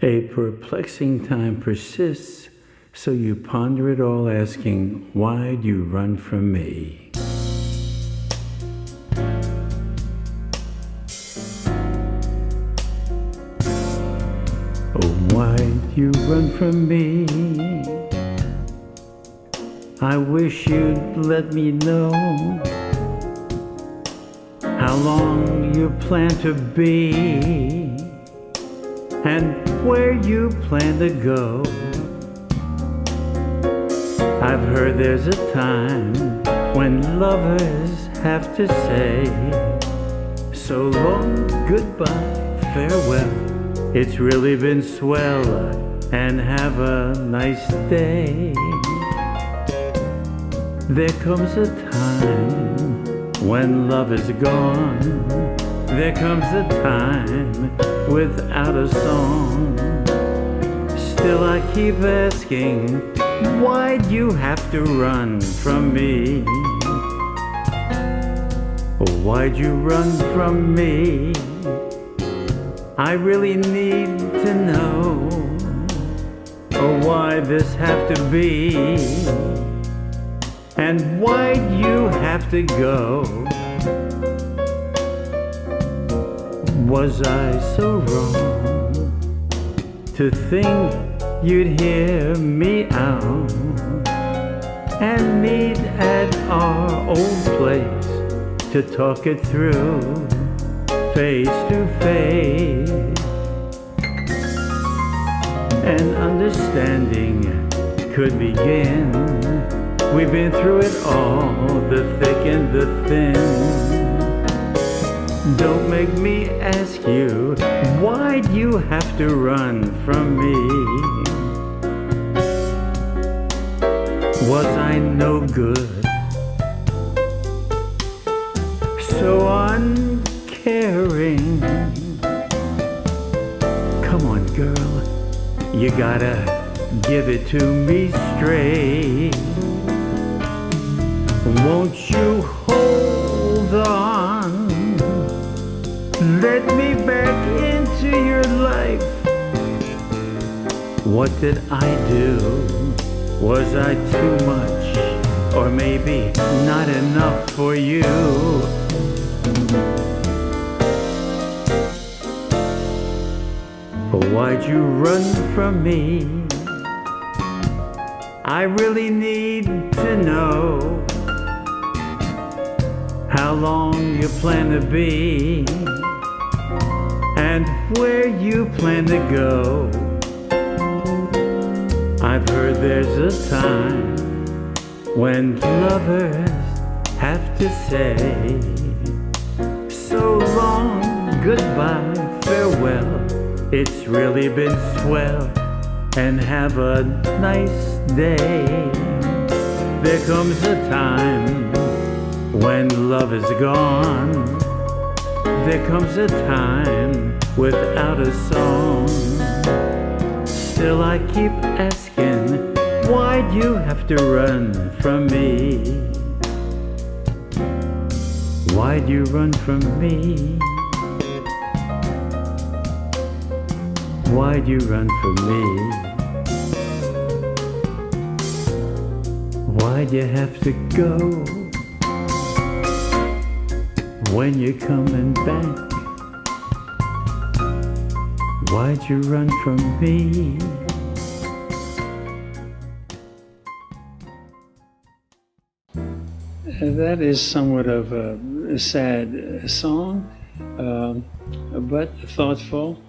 A perplexing time persists, so you ponder it all, asking, why'd you run from me? Oh, why'd you run from me? I wish you'd let me know how long you plan to be and where you plan to go. I've heard there's a time when lovers have to say so long, goodbye, farewell. It's really been swell, and have a nice day. There comes a time when love is gone. There comes a time without a song. Still I keep asking, why'd you have to run from me? Why'd you run from me? I really need to know, oh, why this have to be, and why'd you have to go? Was I so wrong to think you'd hear me out and meet at our old place to talk it through face to face? And understanding could begin. We've been through it all, the thick and the thin. Don't make me ask you, why'd you have to run from me? Was I no good? So uncaring? Come on, girl, you gotta give it to me straight. Won't you hold on? Let me back into your life. What did I do? Was I too much, or maybe not enough for you? Why'd you run from me? I really need to know how long you plan to be and where you plan to go. I've heard there's a time when lovers have to say so long, goodbye, farewell. It's really been swell, and have a nice day. There comes a time when love is gone. There comes a time without a song. Still I keep asking, why'd you have to run from me? Why'd you run from me? Why'd you run from me? Why'd you have to go? When you're coming back, why'd you run from me? That is somewhat of a sad song, but thoughtful.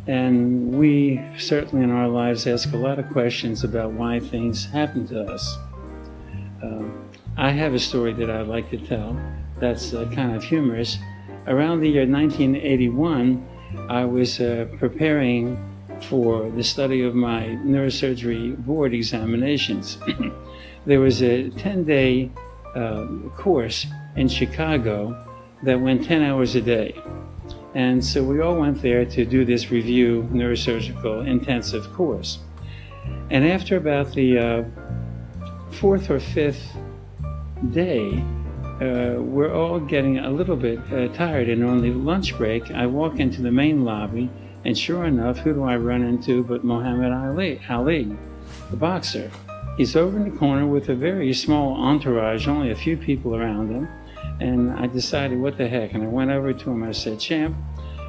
And we certainly in our lives ask a lot of questions about why things happen to us. I have a story that I'd like to tell that's kind of humorous. Around the year 1981, I was preparing for the study of my neurosurgery board examinations. There was a 10-day course in Chicago that went 10 hours a day. And so we all went there to do this review neurosurgical intensive course. And after about the fourth or fifth day, we're all getting a little bit tired, and on the lunch break, I walk into the main lobby And sure enough, who do I run into but Muhammad Ali, the boxer. He's over in the corner with a very small entourage, only a few people around him. And I decided, what the heck? And I went over to him. I said, "Champ,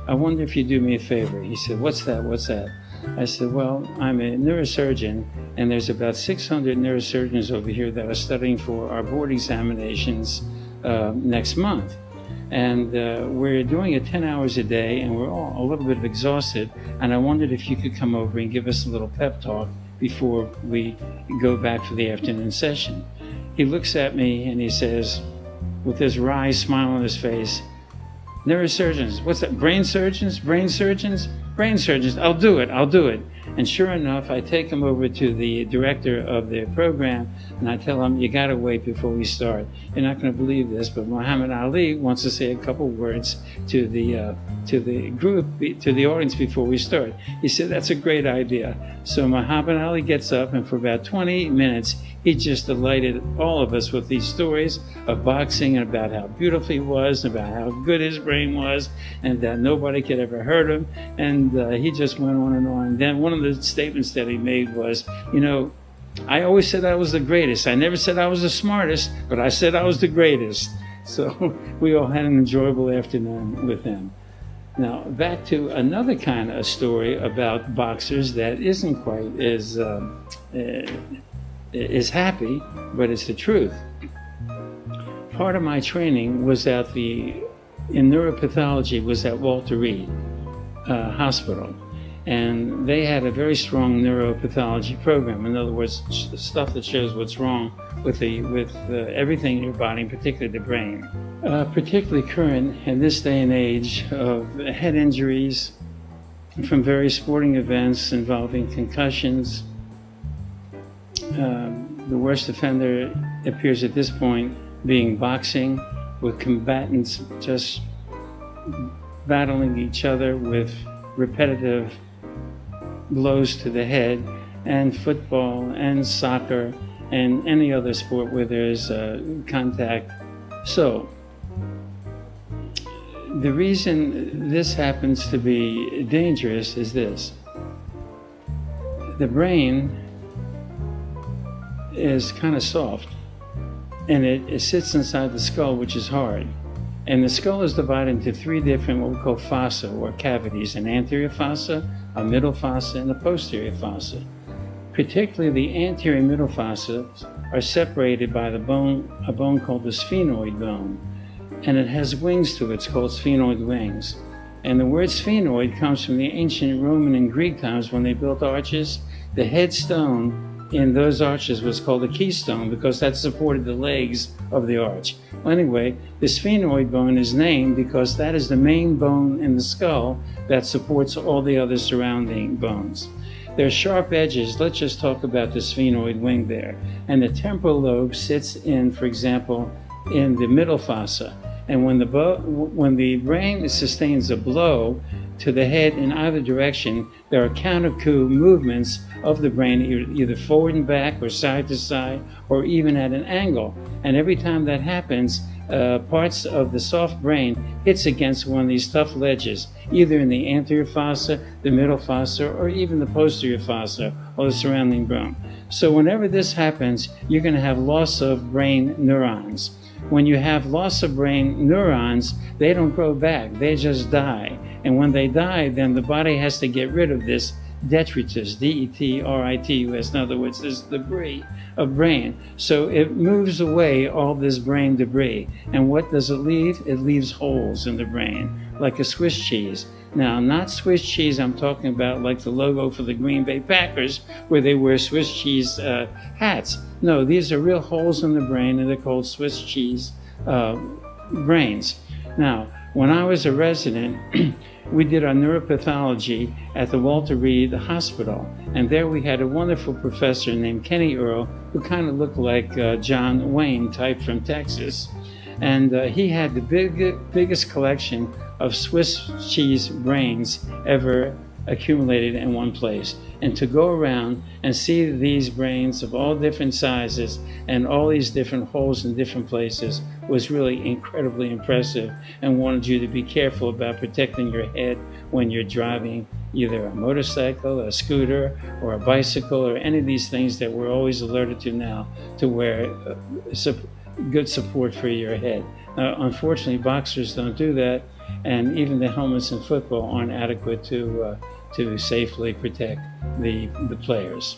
I wonder if you do me a favor." He said, "What's that? What's that?" I said, "Well, I'm a neurosurgeon, and there's about 600 neurosurgeons over here that are studying for our board examinations next month. And we're doing it 10 hours a day, and we're all a little bit exhausted. And I wondered if you could come over and give us a little pep talk before we go back for the afternoon session." He looks at me and he says, with this wry smile on his face, "Neurosurgeons, what's that? Brain surgeons? Brain surgeons? Brain surgeons, I'll do it. And sure enough, I take him over to the director of the program, and I tell him, "You got to wait before we start. You're not going to believe this, but Muhammad Ali wants to say a couple words to the group, to the audience before we start." He said, "That's a great idea." So Muhammad Ali gets up, and for about 20 minutes, he just delighted all of us with these stories of boxing and about how beautiful he was, about how good his brain was, and that nobody could ever hurt him. And he just went on and on. And then one of the statements that he made was, "I always said I was the greatest. I never said I was the smartest, but I said I was the greatest." So we all had an enjoyable afternoon with him. Now, back to another kind of story about boxers that isn't quite as happy, but it's the truth. Part of my training was in neuropathology was at Walter Reed Hospital. And they had a very strong neuropathology program. In other words, stuff that shows what's wrong with everything in your body, particularly the brain. Particularly current in this day and age of head injuries from various sporting events involving concussions. The worst offender appears at this point being boxing, with combatants just battling each other with repetitive blows to the head, and football and soccer and any other sport where there's contact. So the reason this happens to be dangerous is this: the brain is kind of soft, and it sits inside the skull, which is hard. And the skull is divided into three different what we call fossa, or cavities: an anterior fossa, a middle fossa, and a posterior fossa. Particularly the anterior middle fossa are separated by a bone called the sphenoid bone, and it has wings to it. It's called sphenoid wings. And the word sphenoid comes from the ancient Roman and Greek times when they built arches. The headstone in those arches was called a keystone because that supported the legs of the arch. Well, anyway, the sphenoid bone is named because that is the main bone in the skull that supports all the other surrounding bones. There are sharp edges. Let's just talk about the sphenoid wing there. And the temporal lobe sits in, for example, in the middle fossa. And when the brain sustains a blow to the head in either direction, there are counter-coup movements of the brain, either forward and back or side to side, or even at an angle. And every time that happens, parts of the soft brain hits against one of these tough ledges, either in the anterior fossa, the middle fossa, or even the posterior fossa, or the surrounding bone. So whenever this happens, you're going to have loss of brain neurons. When you have loss of brain neurons, they don't grow back, they just die. And when they die, then the body has to get rid of this detritus, D-E-T-R-I-T-U-S, in other words, this debris of brain. So it moves away all this brain debris. And what does it leave? It leaves holes in the brain, like a Swiss cheese. Now, not Swiss cheese, I'm talking about like the logo for the Green Bay Packers, where they wear Swiss cheese hats. No, these are real holes in the brain, and they're called Swiss cheese brains. Now, when I was a resident, we did our neuropathology at the Walter Reed Hospital, and there we had a wonderful professor named Kenny Earl, who kind of looked like John Wayne type from Texas. And he had the biggest collection of Swiss cheese brains ever accumulated in one place. And to go around and see these brains of all different sizes and all these different holes in different places was really incredibly impressive, and wanted you to be careful about protecting your head when you're driving either a motorcycle, a scooter, or a bicycle, or any of these things that we're always alerted to now, to wear good support for your head. Unfortunately, boxers don't do that, and even the helmets in football aren't adequate to safely protect the players.